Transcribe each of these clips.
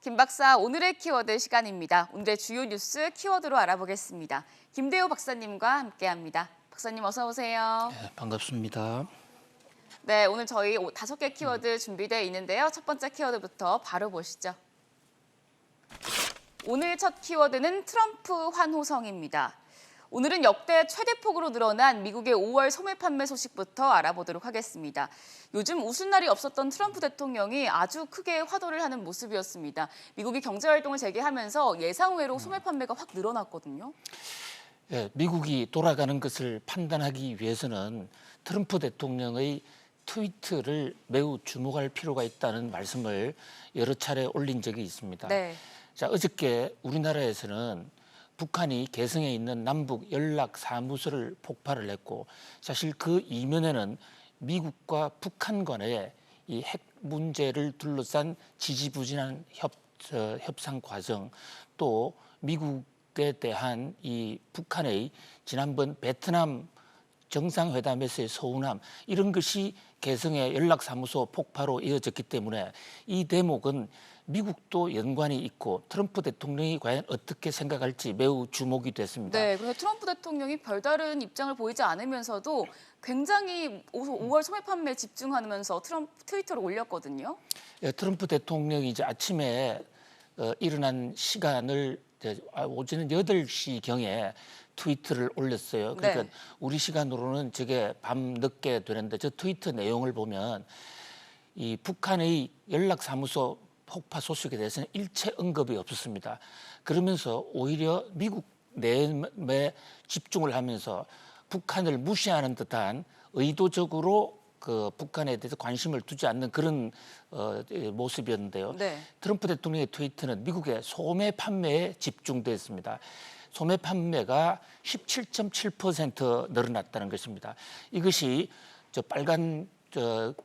김 박사, 오늘의 키워드 시간입니다. 오늘의 주요 뉴스 키워드로 알아보겠습니다. 김대호 박사님과 함께합니다. 박사님 어서 오세요. 네, 반갑습니다. 네, 오늘 저희 5개 키워드 준비되어 있는데요. 첫 번째 키워드부터 바로 보시죠. 오늘 첫 키워드는 트럼프 환호성입니다. 오늘은 역대 최대폭으로 늘어난 미국의 5월 소매 판매 소식부터 알아보도록 하겠습니다. 요즘 웃을 날이 없었던 트럼프 대통령이 아주 크게 화도를 하는 모습이었습니다. 미국이 경제활동을 재개하면서 예상외로 소매 판매가 확 늘어났거든요. 예, 미국이 돌아가는 것을 판단하기 위해서는 트럼프 대통령의 트위트를 매우 주목할 필요가 있다는 말씀을 여러 차례 올린 적이 있습니다. 네. 자, 어저께 우리나라에서는 북한이 개성에 있는 남북 연락 사무소를 폭발을 했고, 사실 그 이면에는 미국과 북한 간의 이 핵 문제를 둘러싼 지지부진한 협상 과정, 또 미국에 대한 이 북한의 지난번 베트남 정상회담에서의 서운함, 이런 것이 개성의 연락사무소 폭파로 이어졌기 때문에 이 대목은 미국도 연관이 있고 트럼프 대통령이 과연 어떻게 생각할지 매우 주목이 됐습니다. 네, 그래서 트럼프 대통령이 별다른 입장을 보이지 않으면서도 굉장히 5월 소매 판매에 집중하면서 트위터를 올렸거든요. 예, 트럼프 대통령이 이제 아침에 일어난 시간을 오전 8시경에 트위터를 올렸어요. 그러니까 네. 우리 시간으로는 저게 밤 늦게 되는데, 저 트위터 내용을 보면 이 북한의 연락사무소 폭파 소식에 대해서는 일체 언급이 없었습니다. 그러면서 오히려 미국 내에 집중을 하면서 북한을 무시하는 듯한, 의도적으로 그 북한에 대해서 관심을 두지 않는 그런 모습이었는데요. 네. 트럼프 대통령의 트위터는 미국의 소매 판매에 집중됐습니다. 소매 판매가 17.7% 늘어났다는 것입니다. 이것이 저 빨간 그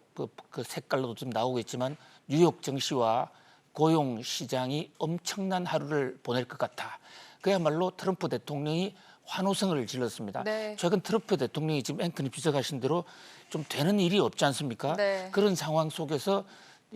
색깔로도 좀 나오겠지만 뉴욕 증시와 고용 시장이 엄청난 하루를 보낼 것 같아. 그야말로 트럼프 대통령이 환호성을 질렀습니다. 네. 최근 트럼프 대통령이 지금 앵커님 지적하신 대로 좀 되는 일이 없지 않습니까? 네. 그런 상황 속에서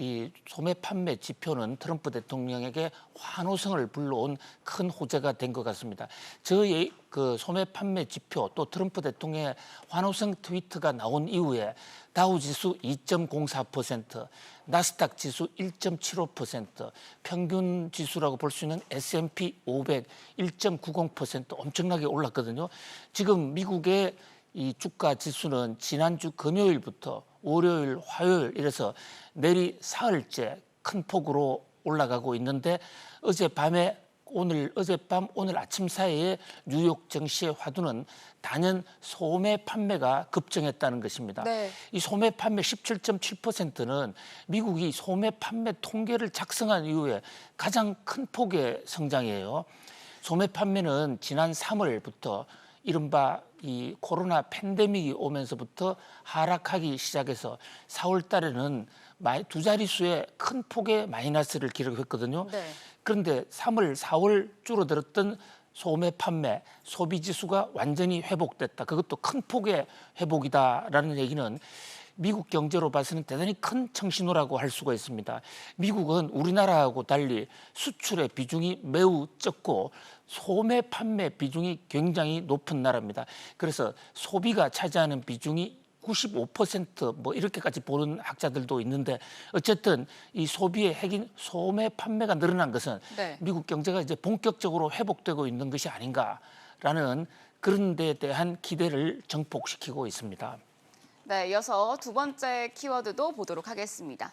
이 소매 판매 지표는 트럼프 대통령에게 환호성을 불러온 큰 호재가 된 것 같습니다. 저희 그 소매 판매 지표, 또 트럼프 대통령의 환호성 트위트가 나온 이후에 다우 지수 2.04%, 나스닥 지수 1.75%, 평균 지수라고 볼 수 있는 S&P 500 1.90% 엄청나게 올랐거든요. 지금 미국의 이 주가 지수는 지난주 금요일부터 월요일, 화요일 이래서 내리 사흘째 큰 폭으로 올라가고 있는데, 어젯밤 오늘 아침 사이에 뉴욕 증시의 화두는 단연 소매 판매가 급증했다는 것입니다. 네. 이 소매 판매 17.7%는 미국이 소매 판매 통계를 작성한 이후에 가장 큰 폭의 성장이에요. 소매 판매는 지난 3월부터 이른바 이 코로나 팬데믹이 오면서부터 하락하기 시작해서 4월 달에는 두 자릿수의 큰 폭의 마이너스를 기록했거든요. 네. 그런데 3월, 4월 줄어들었던 소매 판매, 소비 지수가 완전히 회복됐다. 그것도 큰 폭의 회복이다라는 얘기는 미국 경제로 봐서는 대단히 큰 청신호라고 할 수가 있습니다. 미국은 우리나라하고 달리 수출의 비중이 매우 적고 소매 판매 비중이 굉장히 높은 나라입니다. 그래서 소비가 차지하는 비중이 95% 이렇게까지 보는 학자들도 있는데, 어쨌든 이 소비의 핵인 소매 판매가 늘어난 것은 네. 미국 경제가 이제 본격적으로 회복되고 있는 것이 아닌가라는 그런 데에 대한 기대를 증폭시키고 있습니다. 네, 이어서 두 번째 키워드도 보도록 하겠습니다.